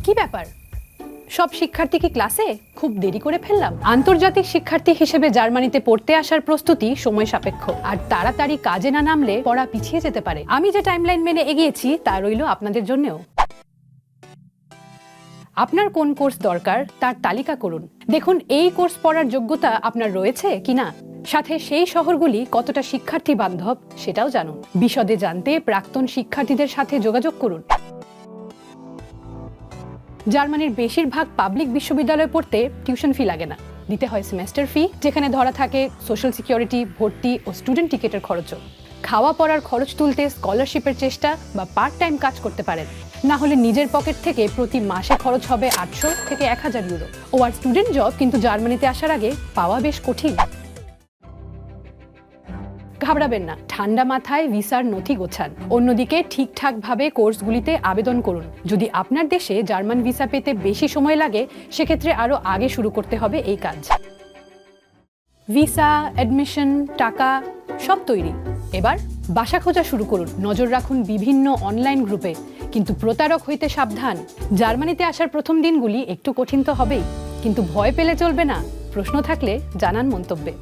কি ব্যাপার, সব শিক্ষার্থী কি ক্লাসে? খুব দেরি করে ফেললাম। আন্তর্জাতিক শিক্ষার্থী হিসেবে জার্মানিতে পড়তে আসার প্রস্তুতি সময় সাপেক্ষ, আর তাড়াতাড়ি কাজে না নামলে পড়া পিছিয়ে যেতে পারে। আমি যে টাইমলাইন মেনে এগিয়েছি তা রইল আপনাদের জন্যও। আপনার কোন কোর্স দরকার তার তালিকা করুন। দেখুন এই কোর্স পড়ার যোগ্যতা আপনার রয়েছে কিনা, সাথে সেই শহরগুলি কতটা শিক্ষার্থী বান্ধব সেটাও জানুন। বিশদে জানতে প্রাক্তন শিক্ষার্থীদের সাথে যোগাযোগ করুন। জার্মানির বেশিরভাগ পাবলিক বিশ্ববিদ্যালয়ে পড়তে টিউশন ফি লাগে না, দিতে হয় সেমেস্টার ফি, যেখানে ধরা থাকে সোশ্যাল সিকিউরিটি, ভর্তি ও স্টুডেন্ট টিকেটের খরচও। খাওয়া পড়ার খরচ তুলতে স্কলারশিপের চেষ্টা বা পার্ট টাইম কাজ করতে পারেন, না হলে নিজের পকেট থেকে প্রতি মাসে খরচ হবে 800 থেকে 1000 ইউরো। ও আর স্টুডেন্ট জব কিন্তু জার্মানিতে আসার আগে পাওয়া বেশ কঠিন। ঘাবড়াবেন না, ঠান্ডা মাথায় ভিসার নথি গোছান। অন্যদিকে ঠিকঠাকভাবে কোর্সগুলিতে আবেদন করুন। যদি আপনার দেশে জার্মান ভিসা পেতে বেশি সময় লাগে, সেক্ষেত্রে আরও আগে শুরু করতে হবে এই কাজ। ভিসা, অ্যাডমিশন, টাকা সব তৈরি, এবার বাসা খোঁজা শুরু করুন। নজর রাখুন বিভিন্ন অনলাইন গ্রুপে, কিন্তু প্রতারক হইতে সাবধান। জার্মানিতে আসার প্রথম দিনগুলি একটু কঠিন তো হবেই, কিন্তু ভয় পেলে চলবে না। প্রশ্ন থাকলে জানান মন্তব্যে।